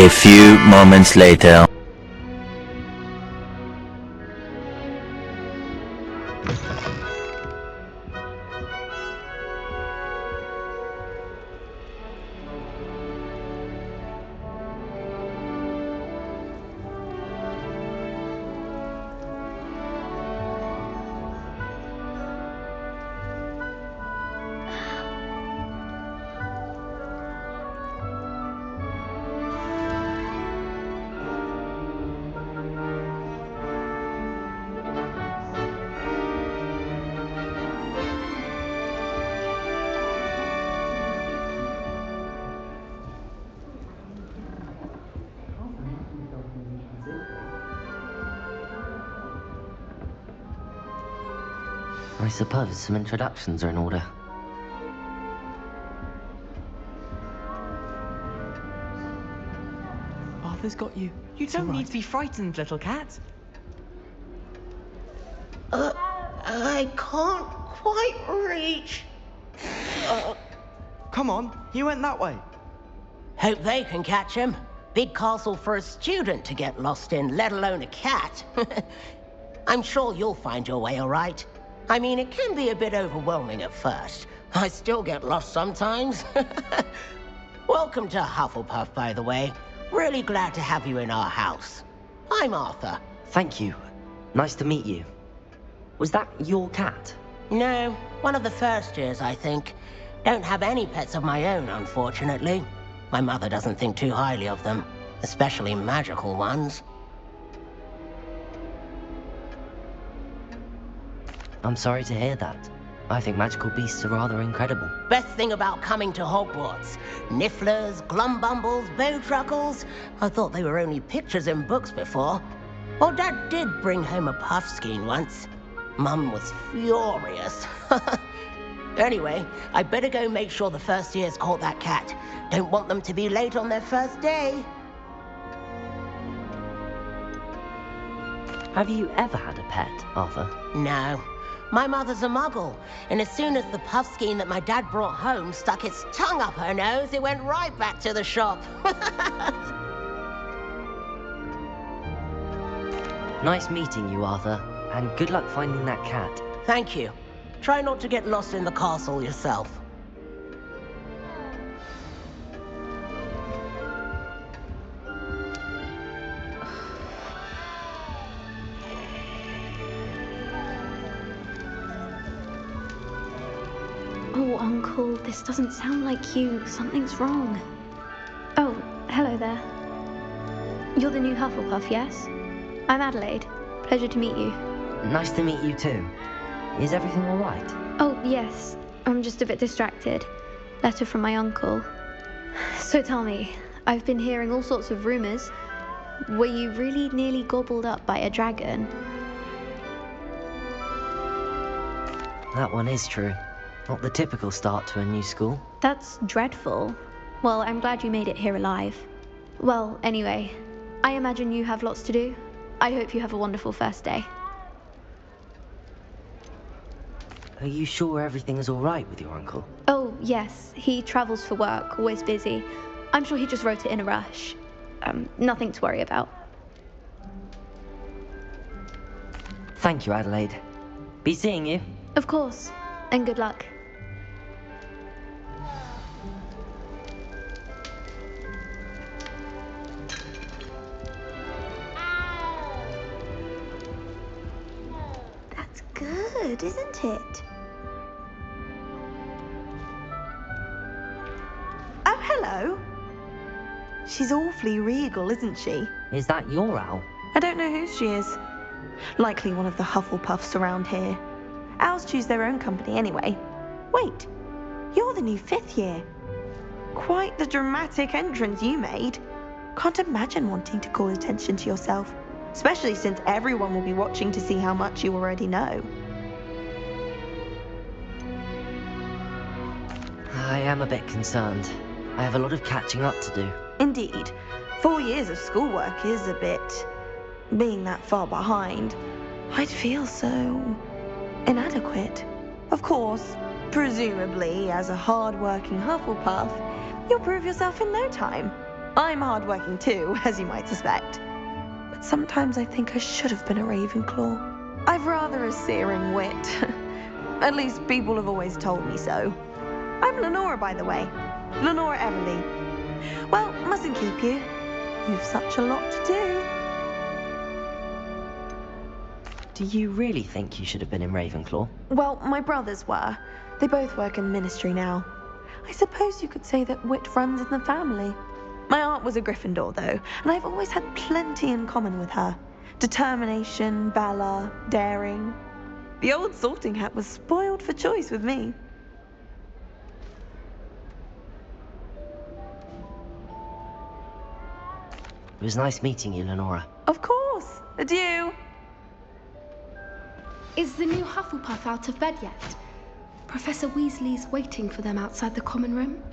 A few moments later. I suppose some introductions are in order. Arthur's got you. You don't need to be frightened, little cat. I can't quite reach. Come on, he went that way. Hope they can catch him. Big castle for a student to get lost in, let alone a cat. I'm sure you'll find your way all right. I mean, it can be a bit overwhelming at first. I still get lost sometimes. Welcome to Hufflepuff, by the way. Really glad to have you in our house. I'm Arthur. Thank you. Nice to meet you. Was that your cat? No, one of the first years, I think. Don't have any pets of my own, unfortunately. My mother doesn't think too highly of them, especially magical ones. I'm sorry to hear that. I think magical beasts are rather incredible. Best thing about coming to Hogwarts. Nifflers, glumbumbles, bowtruckles. I thought they were only pictures in books before. Well, Dad did bring home a puffskein once. Mum was furious. Anyway, I better go make sure the first years caught that cat. Don't want them to be late on their first day. Have you ever had a pet, Arthur? No. My mother's a muggle, and as soon as the puffskein that my dad brought home stuck its tongue up her nose, it went right back to the shop. Nice meeting you, Arthur, and good luck finding that cat. Thank you. Try not to get lost in the castle yourself. Oh, Uncle, this doesn't sound like you. Something's wrong. Oh, hello there. You're the new Hufflepuff, yes? I'm Adelaide. Pleasure to meet you. Nice to meet you too. Is everything all right? Oh, yes. I'm just a bit distracted. Letter from my uncle. So tell me, I've been hearing all sorts of rumors. Were you really nearly gobbled up by a dragon? That one is true. Not the typical start to a new school. That's dreadful. Well, I'm glad you made it here alive. Well, anyway, I imagine you have lots to do. I hope you have a wonderful first day. Are you sure everything's all right with your uncle? Oh, yes. He travels for work, always busy. I'm sure he just wrote it in a rush. Nothing to worry about. Thank you, Adelaide. Be seeing you. Of course. And good luck. That's good, isn't it? Oh, hello. She's awfully regal, isn't she? Is that your owl? I don't know who she is. Likely one of the Hufflepuffs around here. Owls choose their own company anyway. Wait, you're the new 5th year. Quite the dramatic entrance you made. Can't imagine wanting to call attention to yourself, especially since everyone will be watching to see how much you already know. I am a bit concerned. I have a lot of catching up to do. Indeed, 4 years of schoolwork is a bit... Being that far behind, I'd feel so... inadequate. Of course, presumably, as a hard-working Hufflepuff, you'll prove yourself in no time. I'm hardworking too, as you might suspect. But sometimes I think I should have been a Ravenclaw. I've rather a searing wit. At least people have always told me so. I'm Lenora, by the way. Lenora Everly. Well, mustn't keep you. You've such a lot to do. Do you really think you should have been in Ravenclaw? Well, my brothers were. They both work in ministry now. I suppose you could say that wit runs in the family. My aunt was a Gryffindor, though, and I've always had plenty in common with her. Determination, valor, daring. The old sorting hat was spoiled for choice with me. It was nice meeting you, Lenora. Of course. Adieu. Is the new Hufflepuff out of bed yet? Professor Weasley's waiting for them outside the common room.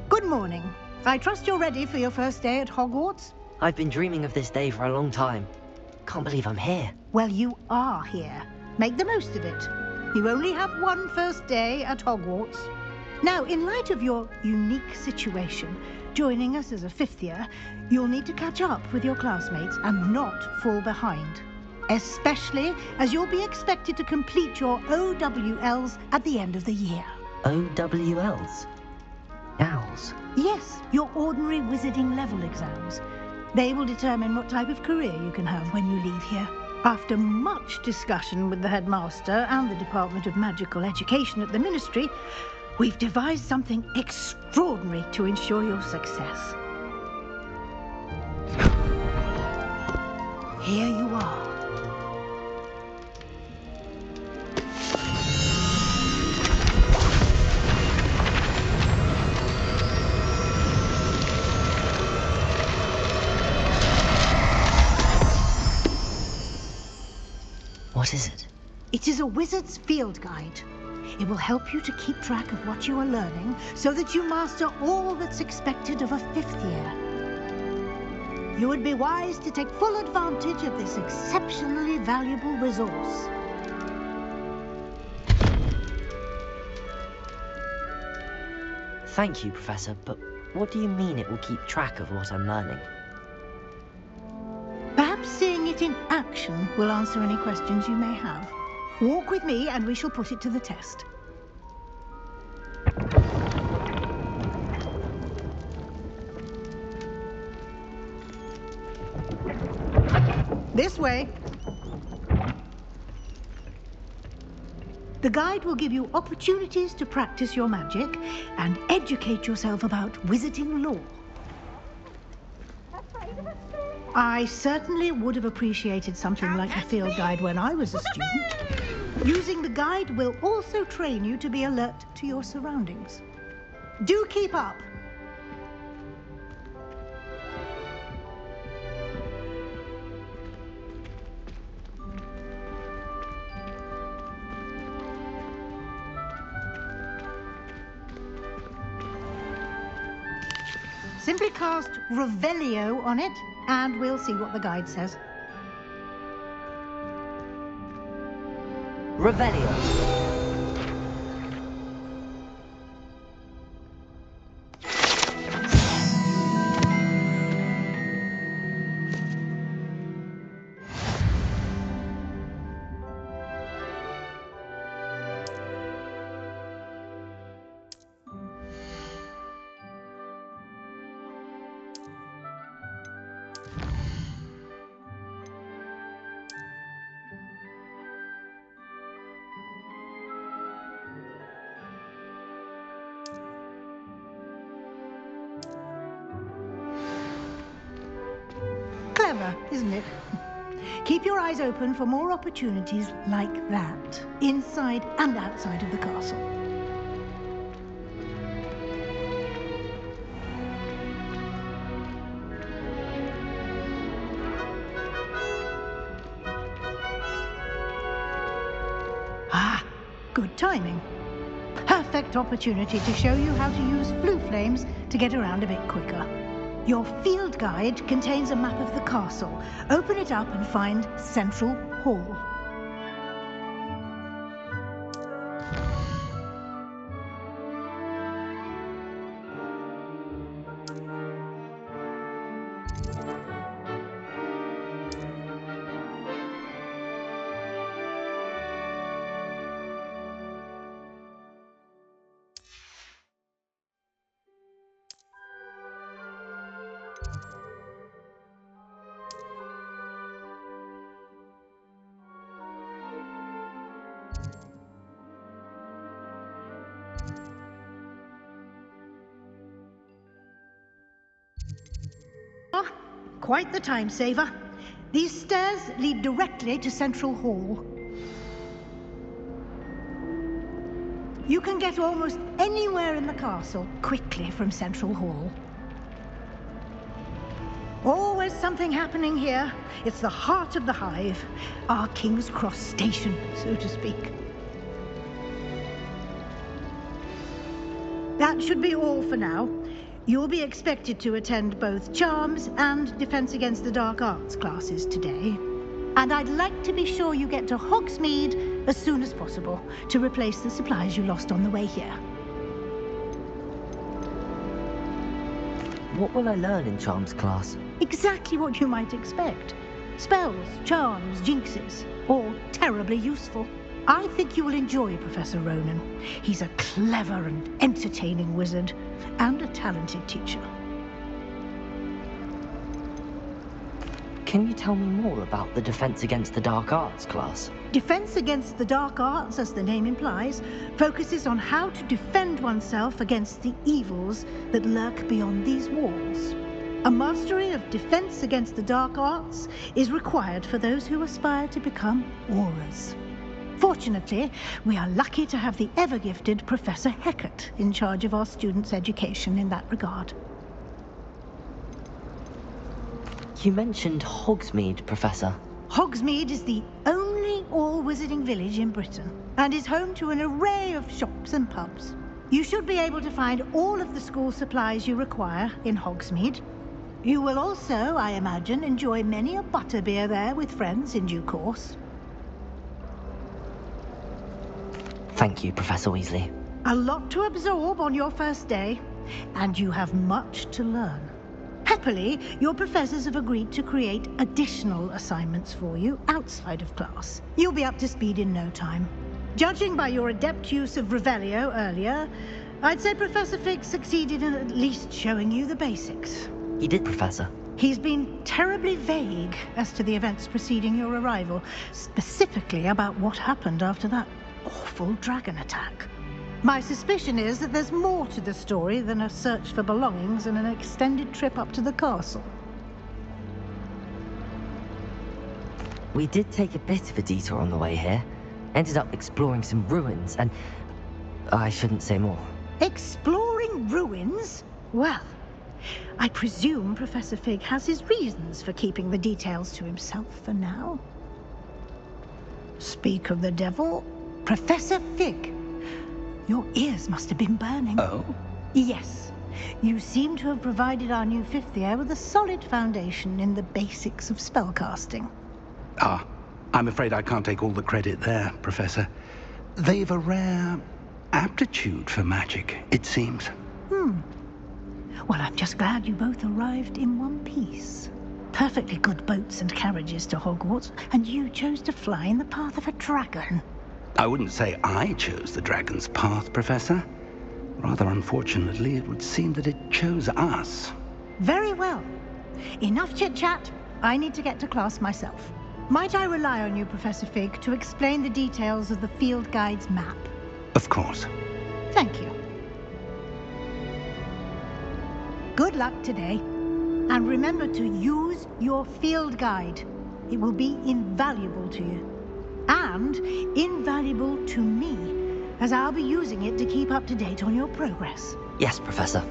Good morning. I trust you're ready for your first day at Hogwarts? I've been dreaming of this day for a long time. Can't believe I'm here. Well, you are here. Make the most of it. You only have one first day at Hogwarts. Now, in light of your unique situation, joining us as a fifth year, you'll need to catch up with your classmates and not fall behind. Especially as you'll be expected to complete your OWLs at the end of the year. OWLs? Owls? Yes, your ordinary wizarding level exams. They will determine what type of career you can have when you leave here. After much discussion with the headmaster and the Department of Magical Education at the Ministry, we've devised something extraordinary to ensure your success. Here you are. What is it? It is a wizard's field guide. It will help you to keep track of what you are learning so that you master all that's expected of a fifth year. You would be wise to take full advantage of this exceptionally valuable resource. Thank you, Professor, but what do you mean it will keep track of what I'm learning? Perhaps seeing it in action will answer any questions you may have. Walk with me and we shall put it to the test. This way. The guide will give you opportunities to practice your magic and educate yourself about wizarding lore. I certainly would have appreciated something like a field guide when I was a student. Using the guide will also train you to be alert to your surroundings. Do keep up. Simply cast Revelio on it, and we'll see what the guide says. Revelio. Clever, isn't it? Keep your eyes open for more opportunities like that, inside and outside of the castle. Good timing. Perfect opportunity to show you how to use flue flames to get around a bit quicker. Your field guide contains a map of the castle. Open it up and find Central Hall. Quite the time saver. These stairs lead directly to Central Hall. You can get almost anywhere in the castle quickly from Central Hall. Always something happening here. It's the heart of the hive, our King's Cross station, so to speak. That should be all for now. You'll be expected to attend both Charms and Defense Against the Dark Arts classes today. And I'd like to be sure you get to Hogsmeade as soon as possible to replace the supplies you lost on the way here. What will I learn in Charms class? Exactly what you might expect. Spells, charms, jinxes, all terribly useful. I think you will enjoy Professor Ronan. He's a clever and entertaining wizard, and a talented teacher. Can you tell me more about the Defense Against the Dark Arts class? Defense Against the Dark Arts, as the name implies, focuses on how to defend oneself against the evils that lurk beyond these walls. A mastery of Defense Against the Dark Arts is required for those who aspire to become Aurors. Fortunately, we are lucky to have the ever-gifted Professor Hecat in charge of our students' education in that regard. You mentioned Hogsmeade, Professor. Hogsmeade is the only all-wizarding village in Britain, and is home to an array of shops and pubs. You should be able to find all of the school supplies you require in Hogsmeade. You will also, I imagine, enjoy many a butterbeer there with friends in due course. Thank you, Professor Weasley. A lot to absorb on your first day, and you have much to learn. Happily, your professors have agreed to create additional assignments for you outside of class. You'll be up to speed in no time. Judging by your adept use of Revelio earlier, I'd say Professor Fig succeeded in at least showing you the basics. He did, Professor. He's been terribly vague as to the events preceding your arrival, specifically about what happened after that awful dragon attack. My suspicion is that there's more to the story than a search for belongings and an extended trip up to the castle. We did take a bit of a detour on the way here. Ended up exploring some ruins and... I shouldn't say more. Exploring ruins? Well, I presume Professor Fig has his reasons for keeping the details to himself for now. Speak of the devil, Professor Fig. Your ears must have been burning. Oh? Yes. You seem to have provided our new fifth year with a solid foundation in the basics of spellcasting. Ah, I'm afraid I can't take all the credit there, Professor. They've a rare aptitude for magic, it seems. Well, I'm just glad you both arrived in one piece. Perfectly good boats and carriages to Hogwarts, and you chose to fly in the path of a dragon. I wouldn't say I chose the dragon's path, Professor. Rather unfortunately, it would seem that it chose us. Very well. Enough chit-chat. I need to get to class myself. Might I rely on you, Professor Fig, to explain the details of the field guide's map? Of course. Thank you. Good luck today. And remember to use your field guide. It will be invaluable to you. And invaluable to me, as I'll be using it to keep up to date on your progress. Yes, Professor.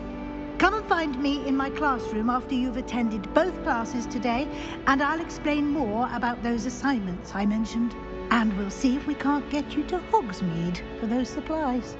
Come and find me in my classroom after you've attended both classes today, and I'll explain more about those assignments I mentioned. And we'll see if we can't get you to Hogsmeade for those supplies.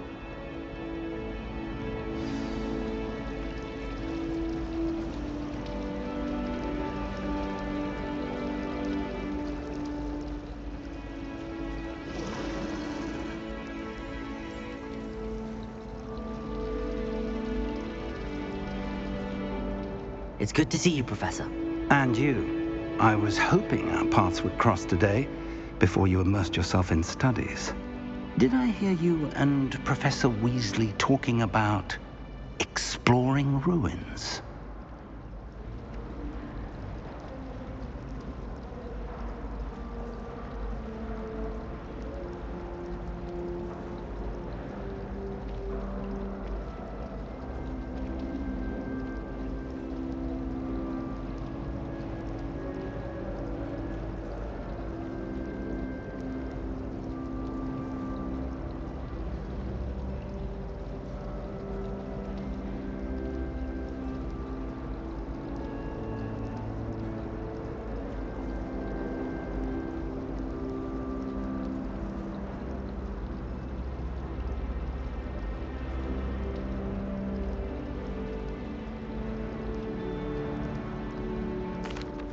It's good to see you, Professor. And you. I was hoping our paths would cross today, before you immersed yourself in studies. Did I hear you and Professor Weasley talking about exploring ruins?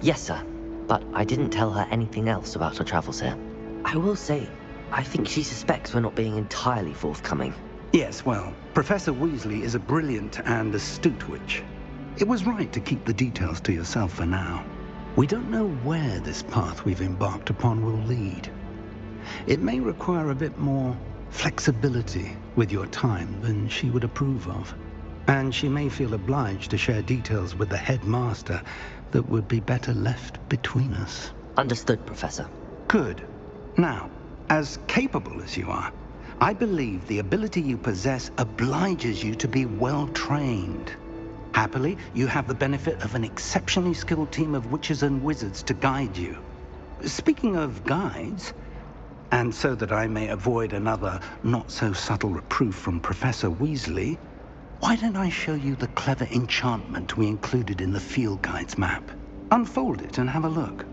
Yes, sir. But I didn't tell her anything else about her travels here. I will say, I think she suspects we're not being entirely forthcoming. Yes, well, Professor Weasley is a brilliant and astute witch. It was right to keep the details to yourself for now. We don't know where this path we've embarked upon will lead. It may require a bit more flexibility with your time than she would approve of. And she may feel obliged to share details with the headmaster that would be better left between us. Understood, Professor. Good. Now, as capable as you are, I believe the ability you possess obliges you to be well trained. Happily, you have the benefit of an exceptionally skilled team of witches and wizards to guide you. Speaking of guides, and so that I may avoid another not-so-subtle reproof from Professor Weasley, why don't I show you the clever enchantment we included in the field guide's map? Unfold it and have a look.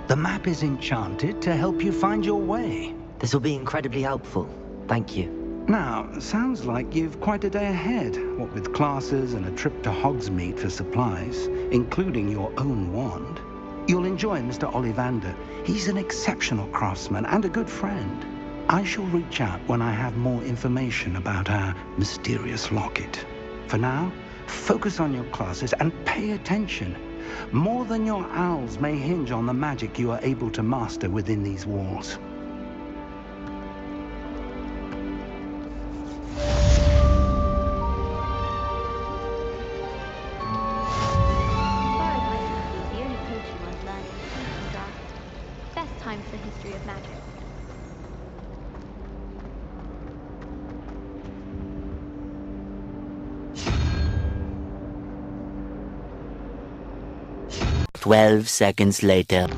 The map is enchanted to help you find your way. This will be incredibly helpful. Thank you. Now, sounds like you've quite a day ahead, what with classes and a trip to Hogsmeade for supplies, including your own wand. You'll enjoy Mr. Ollivander. He's an exceptional craftsman and a good friend. I shall reach out when I have more information about our mysterious locket. For now, focus on your classes and pay attention. More than your owls may hinge on the magic you are able to master within these walls. As far as I can see, the only potion worth learning is draft. Best time for the history of magic. Twelve seconds later.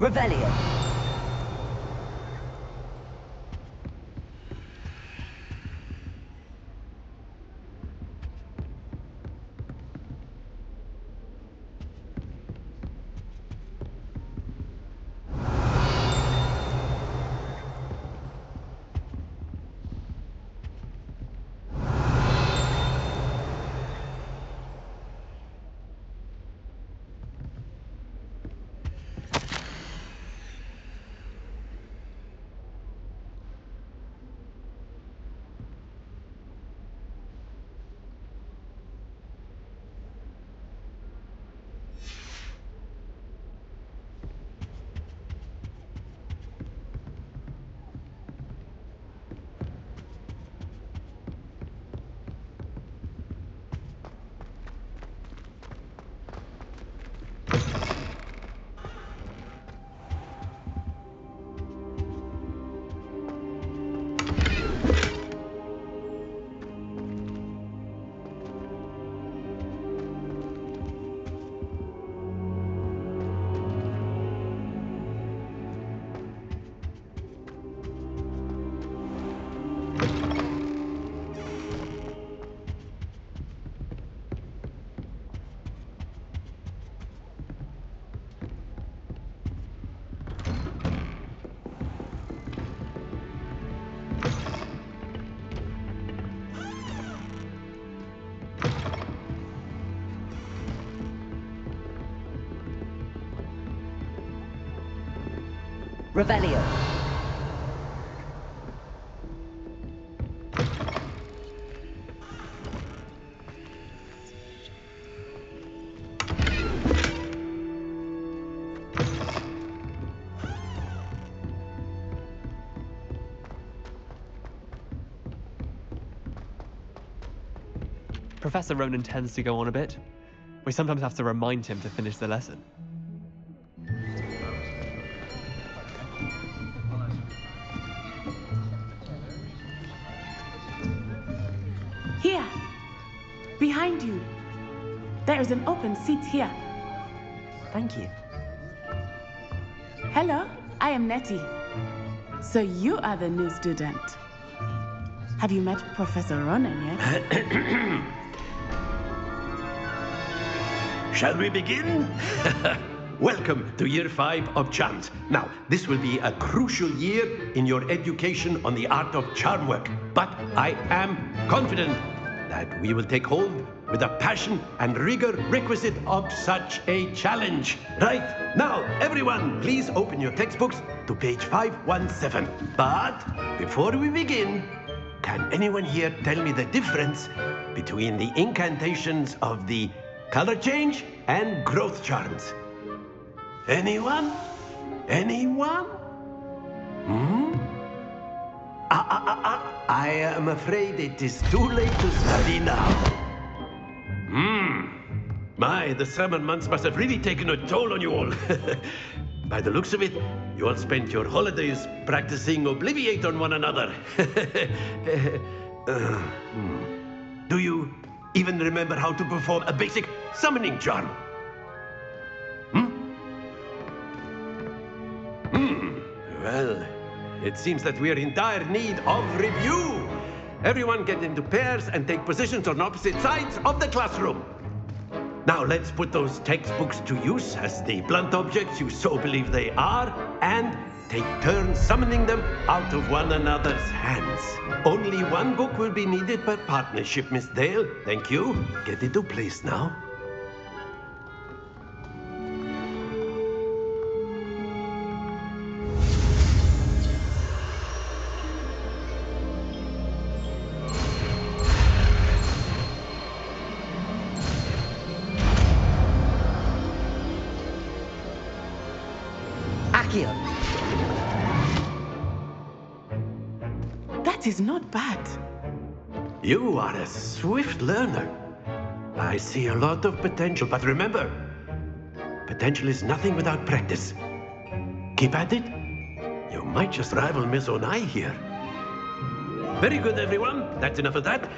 Revelio. Revelio. Professor Ronan tends to go on a bit. We sometimes have to remind him to finish the lesson. Here, behind you. There is an open seat here. Thank you. Hello, I am Nettie. So you are the new student. Have you met Professor Ronan yet? Shall we begin? Welcome to Year 5 of Charms. Now, this will be a crucial year in your education on the art of charm work. But I am confident that we will take hold with the passion and rigor requisite of such a challenge. Right, now, everyone, please open your textbooks to page 517. But before we begin, can anyone here tell me the difference between the incantations of the color change and growth charms? Anyone? Anyone? I am afraid it is too late to study now. My, the summer months must have really taken a toll on you all. By the looks of it, you all spent your holidays practicing Obliviate on one another. Do you even remember how to perform a basic summoning charm? Well, it seems that we are in dire need of review. Everyone get into pairs and take positions on opposite sides of the classroom. Now let's put those textbooks to use as the blunt objects you so believe they are, and take turns summoning them out of one another's hands. Only one book will be needed per partnership, Miss Dale. Thank you. Get into place now. That is not bad. You are a swift learner. I see a lot of potential, but remember, potential is nothing without practice. Keep at it. You might just rival Miss Onai here. Very good, everyone. That's enough of that.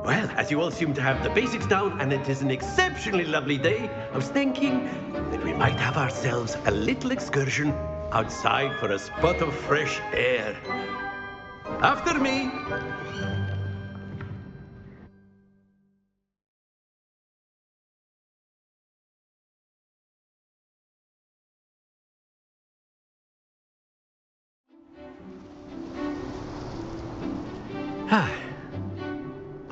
Well, as you all seem to have the basics down, and it is an exceptionally lovely day, I was thinking that we might have ourselves a little excursion outside for a spot of fresh air. After me.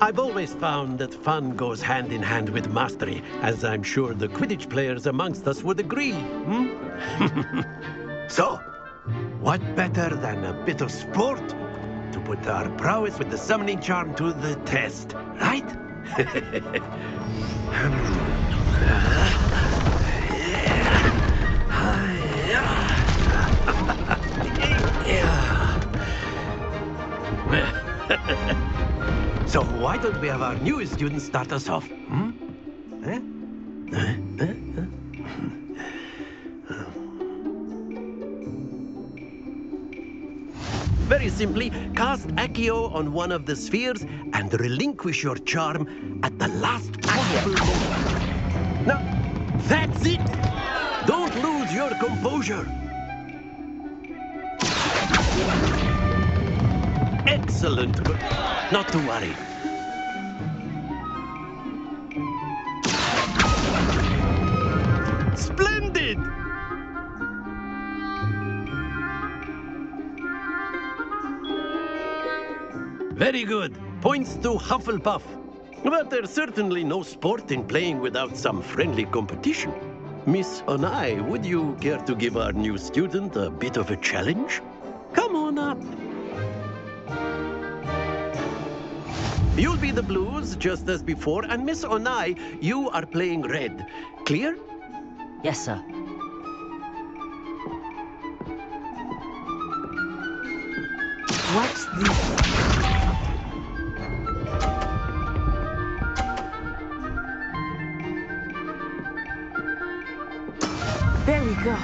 I've always found that fun goes hand in hand with mastery, as I'm sure the Quidditch players amongst us would agree. So, what better than a bit of sport to put our prowess with the summoning charm to the test, right? So why don't we have our newest student start us off? Very simply, cast Accio on one of the spheres and relinquish your charm at the last possible moment. Now, that's it! Don't lose your composure! Excellent. Not to worry. Splendid! Very good. Points to Hufflepuff. But there's certainly no sport in playing without some friendly competition. Miss Onai, would you care to give our new student a bit of a challenge? Come on up. You'll be the blues, just as before, and Miss Onai, you are playing red. Clear? Yes, sir. What's this? There we go.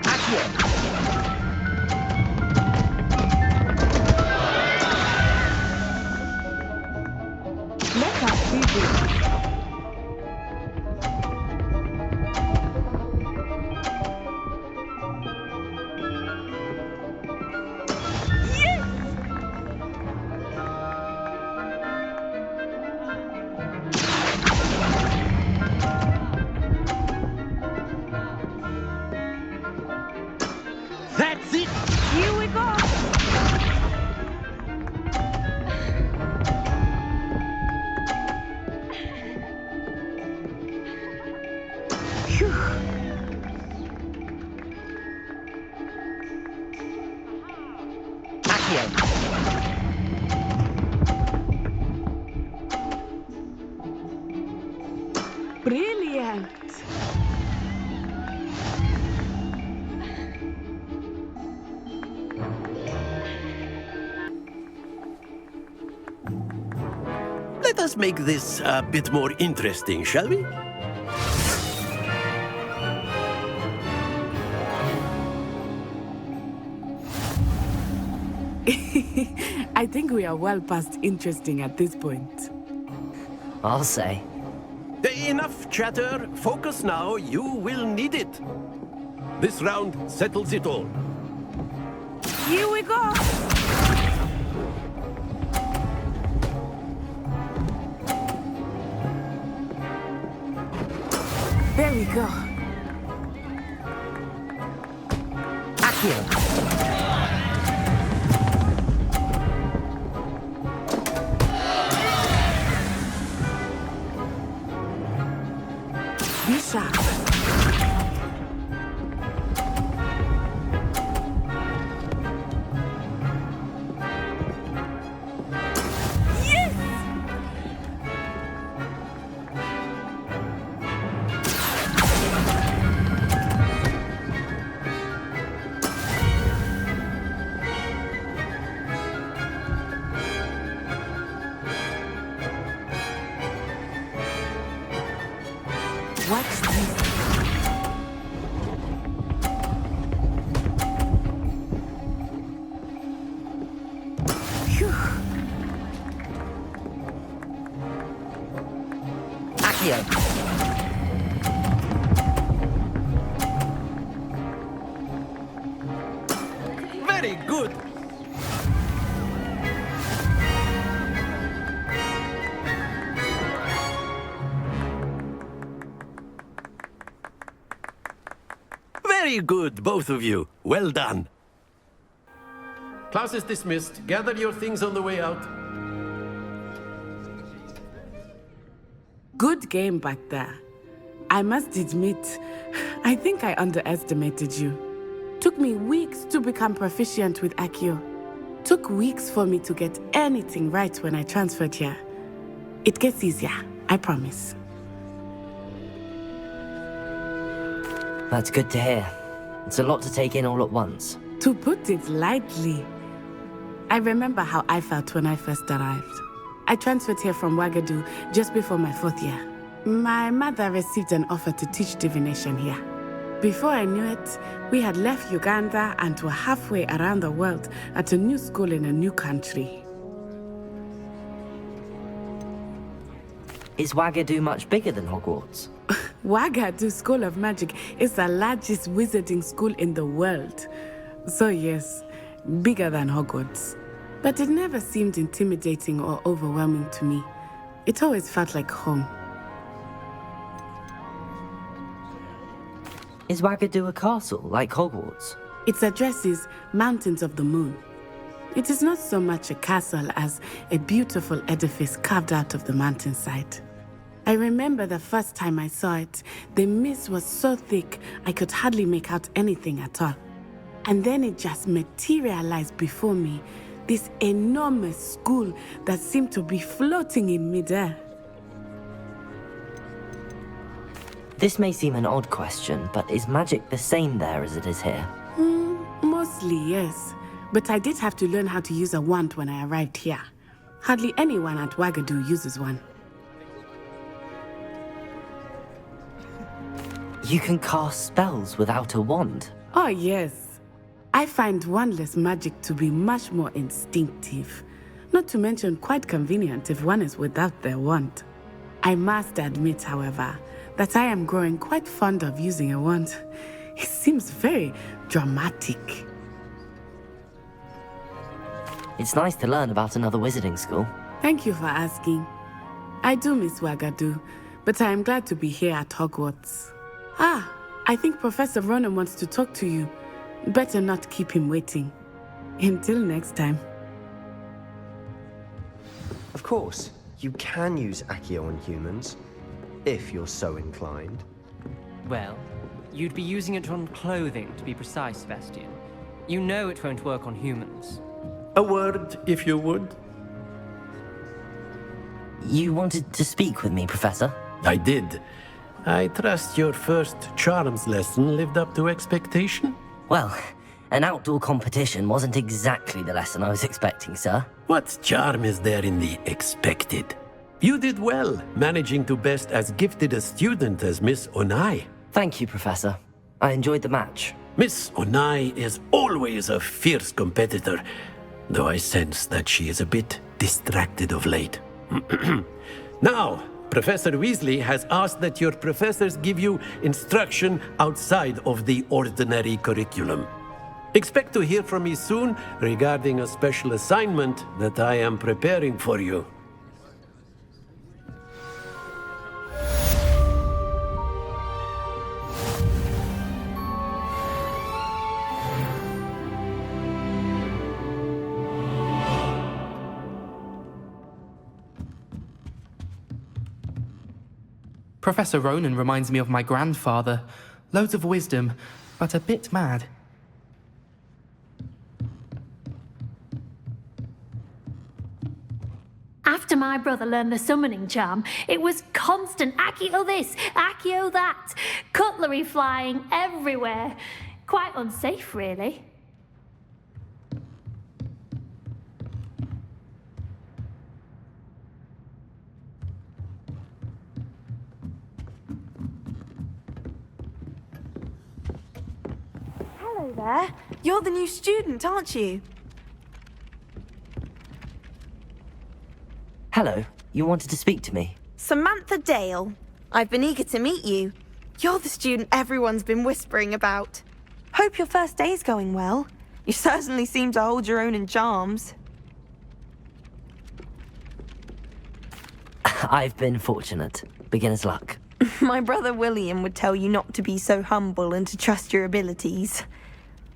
Accio. Let us see this. That's it! Here we go. Phew. Accio. Brilliant. Let us make this a bit more interesting, shall we? I think we are well past interesting at this point. I'll say. Enough chatter. Focus now. You will need it. This round settles it all. Here we go! There we go. Accio. Be sharp. Accio. Very good. Very good, both of you. Well done. Class is dismissed. Gather your things on the way out. Good game back there. I must admit, I think I underestimated you. Took me weeks to become proficient with Accio. Took weeks for me to get anything right when I transferred here. It gets easier, I promise. That's good to hear. It's a lot to take in all at once. To put it lightly, I remember how I felt when I first arrived. I transferred here from Ouagadougou just before my 4th year. My mother received an offer to teach divination here. Before I knew it, we had left Uganda and were halfway around the world at a new school in a new country. Is Ouagadougou much bigger than Hogwarts? Ouagadougou School of Magic is the largest wizarding school in the world. So yes, bigger than Hogwarts. But it never seemed intimidating or overwhelming to me. It always felt like home. Is Ouagadougou a castle, like Hogwarts? Its address is Mountains of the Moon. It is not so much a castle as a beautiful edifice carved out of the mountainside. I remember the first time I saw it, the mist was so thick I could hardly make out anything at all. And then it just materialized before me, this enormous school that seemed to be floating in midair. This may seem an odd question, but is magic the same there as it is here? Mostly, yes. But I did have to learn how to use a wand when I arrived here. Hardly anyone at Ouagadougou uses one. You can cast spells without a wand? Oh, yes. I find wandless magic to be much more instinctive. Not to mention quite convenient if one is without their wand. I must admit, however, that I am growing quite fond of using a wand. It seems very dramatic. It's nice to learn about another wizarding school. Thank you for asking. I do miss Ouagadougou, but I am glad to be here at Hogwarts. Ah, I think Professor Ronan wants to talk to you. Better not keep him waiting. Until next time. Of course, you can use Accio on humans, if you're so inclined. Well, you'd be using it on clothing, to be precise, Sebastian. You know it won't work on humans. A word, if you would. You wanted to speak with me, Professor? I did. I trust your first charms lesson lived up to expectation? Well, an outdoor competition wasn't exactly the lesson I was expecting, sir. What charm is there in the expected? You did well, managing to best as gifted a student as Miss Onai. Thank you, Professor. I enjoyed the match. Miss Onai is always a fierce competitor, though I sense that she is a bit distracted of late. Now, Professor Weasley has asked that your professors give you instruction outside of the ordinary curriculum. Expect to hear from me soon regarding a special assignment that I am preparing for you. Professor Ronan reminds me of my grandfather. Loads of wisdom, but a bit mad. After my brother learned the summoning charm, it was constant Accio this, Accio that, cutlery flying everywhere. Quite unsafe, really. Hello there. You're the new student, aren't you? Hello. You wanted to speak to me? Samantha Dale. I've been eager to meet you. You're the student everyone's been whispering about. Hope your first day's going well. You certainly seem to hold your own in charms. I've been fortunate. Beginner's luck. My brother William would tell you not to be so humble and to trust your abilities.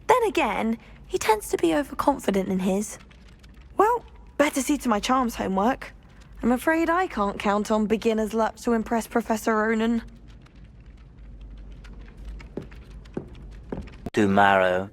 Then again, he tends to be overconfident in his. Well, better see to my charms homework. I'm afraid I can't count on beginner's luck to impress Professor Ronan. Tomorrow.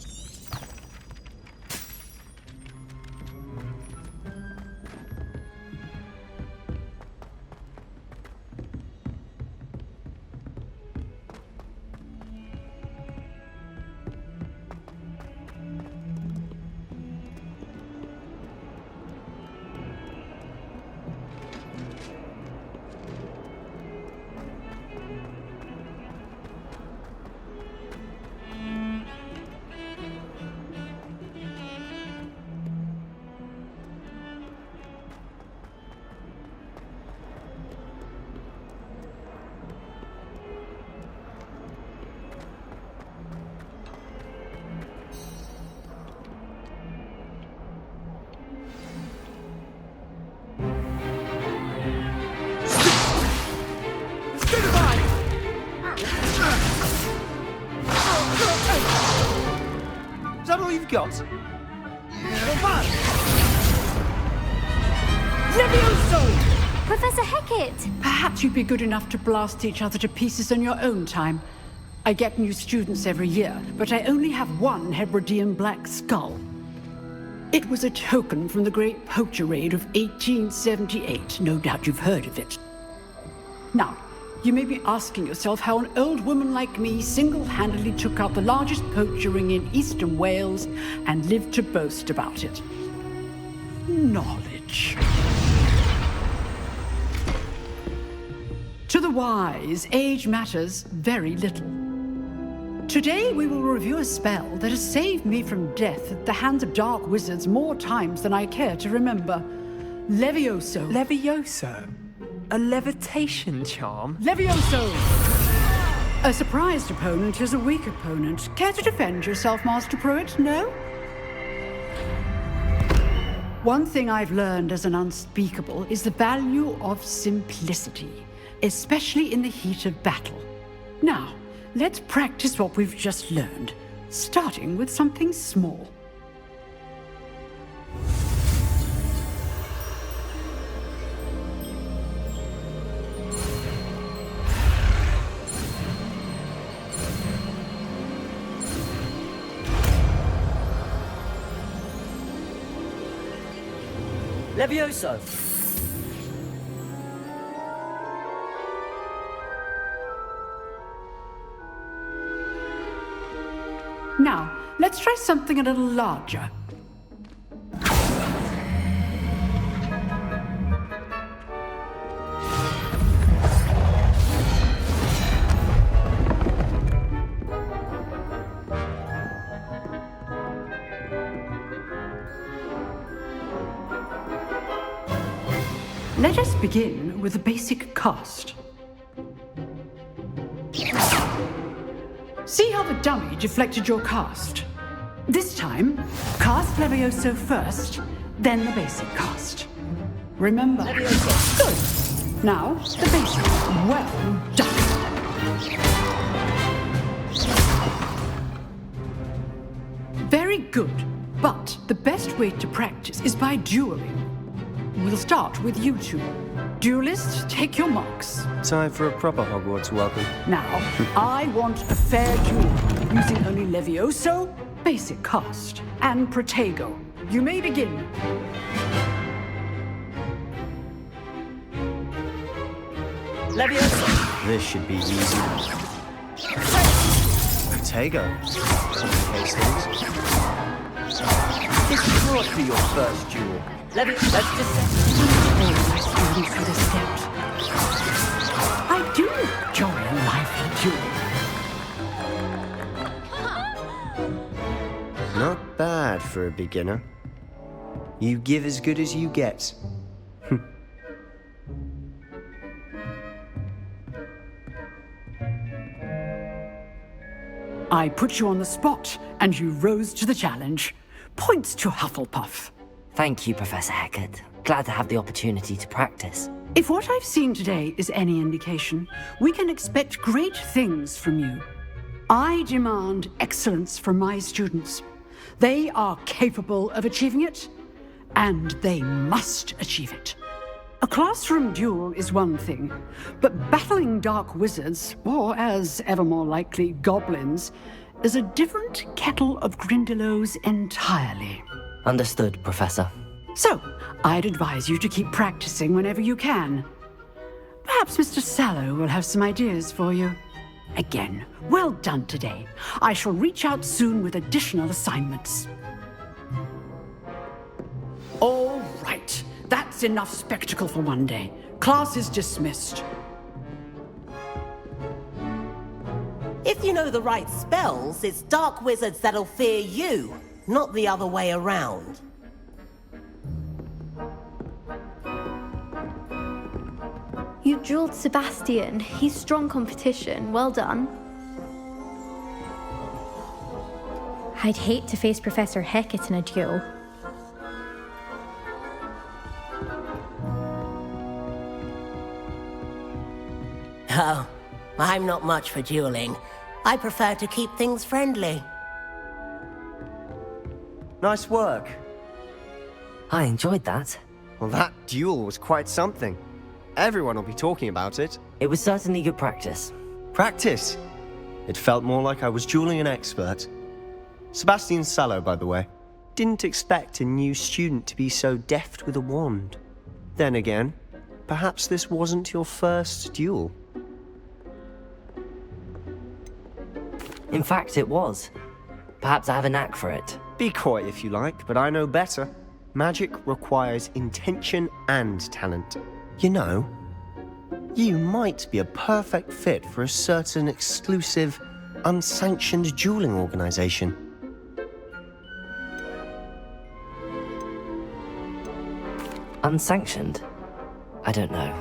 Is that all you've got? Levioso! Professor Hecat! Perhaps you'd be good enough to blast each other to pieces in your own time. I get new students every year, but I only have one Hebridean black skull. It was a token from the Great Poacher Raid of 1878. No doubt you've heard of it. Now, you may be asking yourself how an old woman like me single-handedly took out the largest poacher ring in eastern Wales and lived to boast about it. Knowledge. To the wise, age matters very little. Today we will review a spell that has saved me from death at the hands of dark wizards more times than I care to remember. Levioso. Levioso? A levitation charm? Levioso! A surprised opponent is a weak opponent. Care to defend yourself, Master Pruitt? No? One thing I've learned as an unspeakable is the value of simplicity, especially in the heat of battle. Now, let's practice what we've just learned, starting with something small. Levioso! Now, let's try something a little larger. Let us begin with a basic cast. See how the dummy deflected your cast? This time, cast Levioso first, then the basic cast. Remember. Levioso. Good. Now, the basic. Well done. Very good. But the best way to practice is by dueling. We'll start with you two. Duelists, take your marks. Time for a proper Hogwarts welcome. Now, I want a fair duel, using only Levioso, basic cast, and Protego. You may begin. Levioso! This should be easy. Protego. Complicates things. This could be your first duel. Let's just all my students for the steps. I do enjoy a lively duel. Not bad for a beginner. You give as good as you get. I put you on the spot, and you rose to the challenge. Points to Hufflepuff. Thank you, Professor Hecat. Glad to have the opportunity to practice. If what I've seen today is any indication, we can expect great things from you. I demand excellence from my students. They are capable of achieving it, and they must achieve it. A classroom duel is one thing, but battling dark wizards, or as ever more likely, goblins, is a different kettle of Grindylows entirely. Understood, Professor. So, I'd advise you to keep practicing whenever you can. Perhaps Mr. Sallow will have some ideas for you. Again, well done today. I shall reach out soon with additional assignments. All right. That's enough spectacle for one day. Class is dismissed. If you know the right spells, it's dark wizards that'll fear you, not the other way around. You drilled Sebastian. He's strong competition. Well done. I'd hate to face Professor Hecat in a duel. Oh, I'm not much for dueling. I prefer to keep things friendly. Nice work. I enjoyed that. Well, that duel was quite something. Everyone will be talking about it. It was certainly good practice. Practice? It felt more like I was dueling an expert. Sebastian Sallow, by the way. Didn't expect a new student to be so deft with a wand. Then again, perhaps this wasn't your first duel. In fact, it was. Perhaps I have a knack for it. Be coy if you like, but I know better. Magic requires intention and talent. You know, you might be a perfect fit for a certain exclusive, unsanctioned dueling organization. Unsanctioned? I don't know.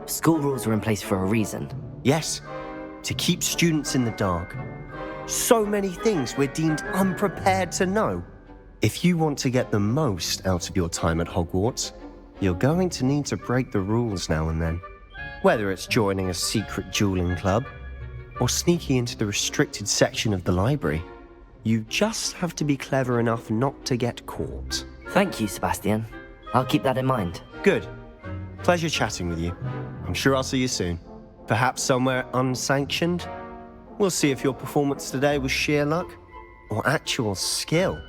School rules are in place for a reason. Yes, to keep students in the dark. So many things we're deemed unprepared to know. If you want to get the most out of your time at Hogwarts, you're going to need to break the rules now and then. Whether it's joining a secret dueling club, or sneaking into the restricted section of the library, you just have to be clever enough not to get caught. Thank you, Sebastian. I'll keep that in mind. Good. Pleasure chatting with you. I'm sure I'll see you soon. Perhaps somewhere unsanctioned? We'll see if your performance today was sheer luck or actual skill.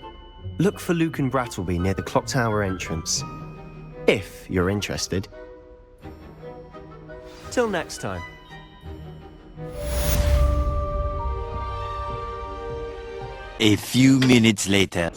Look for Luke and Brattleby near the clock tower entrance, if you're interested. Till next time. A few minutes later.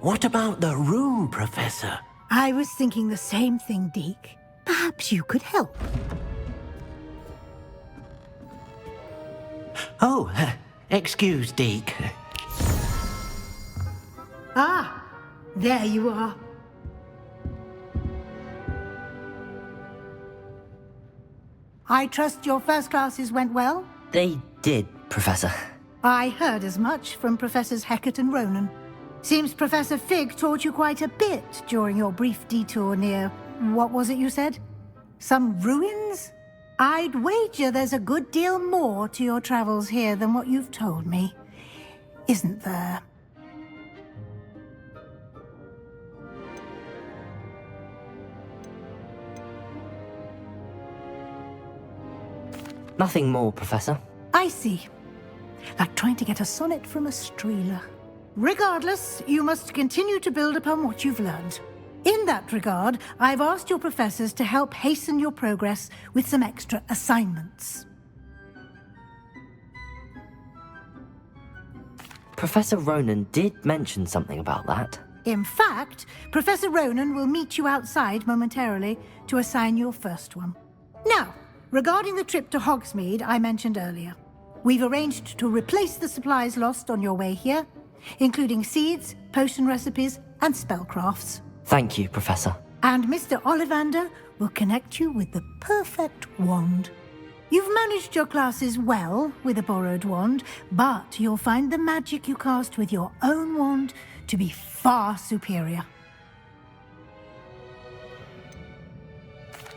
What about the room, Professor? I was thinking the same thing, Deke. Perhaps you could help. Oh, excuse, Deke. Ah, there you are. I trust your first classes went well? They did, Professor. I heard as much from Professors Hecat and Ronan. Seems Professor Fig taught you quite a bit during your brief detour near... what was it you said? Some ruins? I'd wager there's a good deal more to your travels here than what you've told me. Isn't there? Nothing more, Professor. I see. like trying to get a sonnet from a streeler. Regardless, you must continue to build upon what you've learned. In that regard, I've asked your professors to help hasten your progress with some extra assignments. Professor Ronan did mention something about that. In fact, Professor Ronan will meet you outside momentarily to assign your first one. Now, regarding the trip to Hogsmeade I mentioned earlier, we've arranged to replace the supplies lost on your way here, including seeds, potion recipes, and spellcrafts. Thank you, Professor. And Mr. Ollivander will connect you with the perfect wand. You've managed your classes well with a borrowed wand, but you'll find the magic you cast with your own wand to be far superior.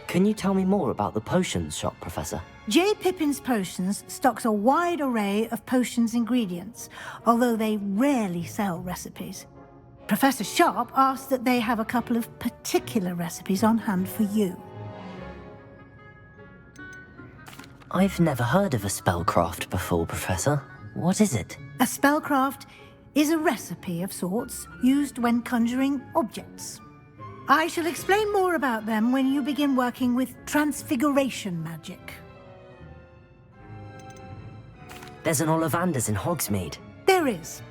Can you tell me more about the potions shop, Professor? J. Pippin's Potions stocks a wide array of potions ingredients, although they rarely sell recipes. Professor Sharp asked that they have a couple of particular recipes on hand for you. I've never heard of a spellcraft before, Professor. What is it? A spellcraft is a recipe of sorts used when conjuring objects. I shall explain more about them when you begin working with transfiguration magic. There's an Ollivander's in Hogsmeade. There is.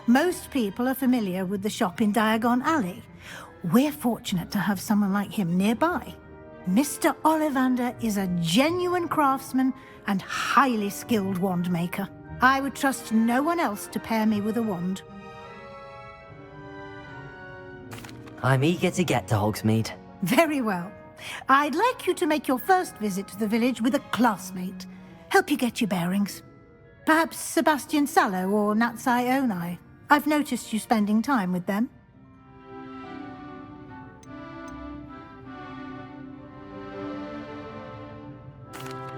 Most people are familiar with the shop in Diagon Alley. We're fortunate to have someone like him nearby. Mr. Ollivander is a genuine craftsman and highly skilled wand maker. I would trust no one else to pair me with a wand. I'm eager to get to Hogsmeade. Very well. I'd like you to make your first visit to the village with a classmate. Help you get your bearings. Perhaps Sebastian Sallow or Natsai Onai. I've noticed you spending time with them.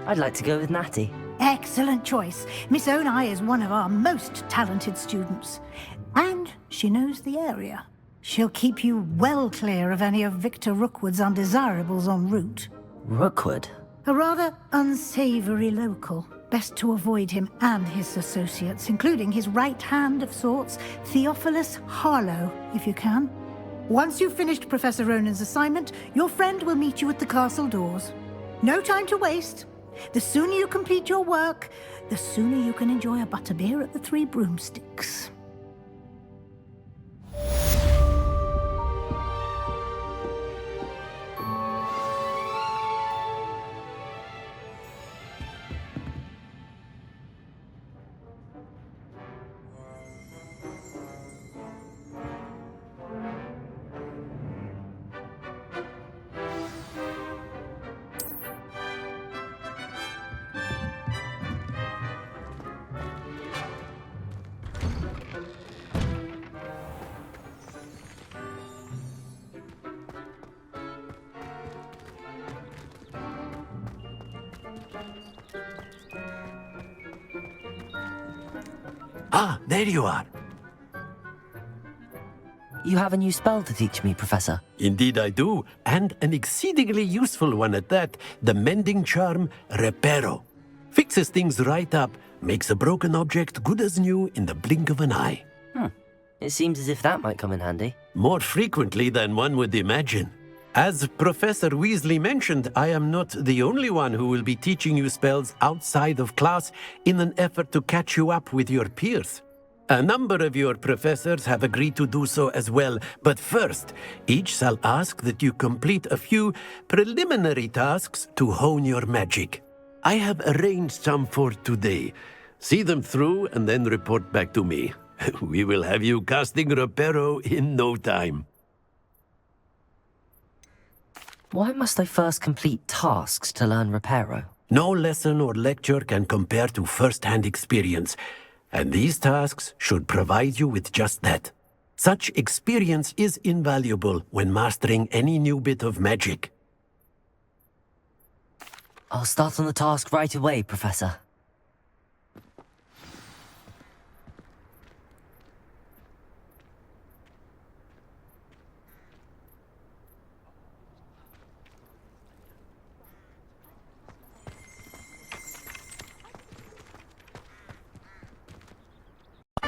I'd like to go with Natty. Excellent choice. Miss Onai is one of our most talented students. And she knows the area. She'll keep you well clear of any of Victor Rookwood's undesirables en route. Rookwood? A rather unsavory local. Best to avoid him and his associates, including his right hand of sorts, Theophilus Harlow, if you can. Once you've finished Professor Ronan's assignment, your friend will meet you at the castle doors. No time to waste. The sooner you complete your work, the sooner you can enjoy a butterbeer at the Three Broomsticks. Ah, there you are. You have a new spell to teach me, Professor. Indeed I do, and an exceedingly useful one at that. The mending charm, Reparo. Fixes things right up, makes a broken object good as new in the blink of an eye. It seems as if that might come in handy. More frequently than one would imagine. As Professor Weasley mentioned, I am not the only one who will be teaching you spells outside of class in an effort to catch you up with your peers. A number of your professors have agreed to do so as well, but first, each shall ask that you complete a few preliminary tasks to hone your magic. I have arranged some for today. See them through and then report back to me. We will have you casting Reparo in no time. Why must I first complete tasks to learn Reparo? No lesson or lecture can compare to first-hand experience, and these tasks should provide you with just that. Such experience is invaluable when mastering any new bit of magic. I'll start on the task right away, Professor.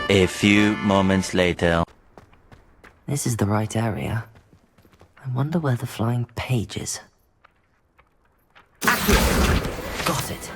A few moments later. This is the right area. I wonder where the flying page is. Got it.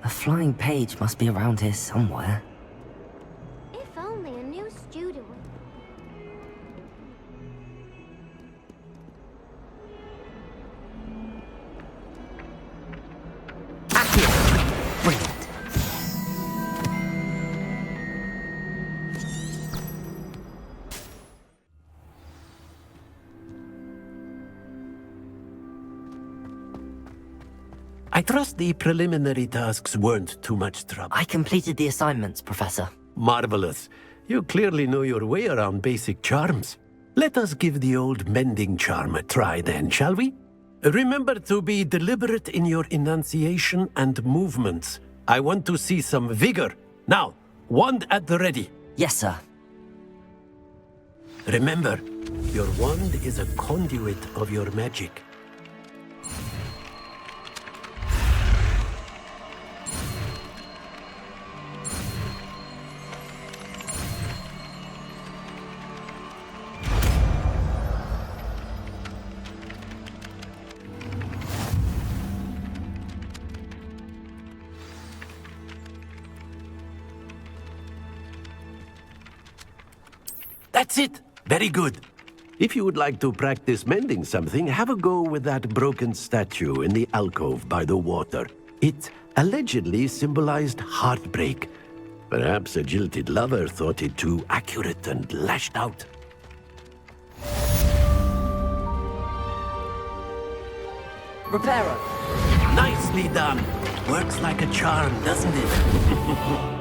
A flying page must be around here somewhere. If only a new student would... Brilliant. I trust the preliminary tasks weren't too much trouble. I completed the assignments, Professor. Marvelous. You clearly know your way around basic charms. Let us give the old mending charm a try then, shall we? Remember to be deliberate in your enunciation and movements. I want to see some vigor. Now, wand at the ready. Yes, sir. Remember, your wand is a conduit of your magic. That's it! Very good. If you would like to practice mending something, have a go with that broken statue in the alcove by the water. It allegedly symbolized heartbreak. Perhaps a jilted lover thought it too accurate and lashed out. Reparo! Nicely done. Works like a charm, doesn't it?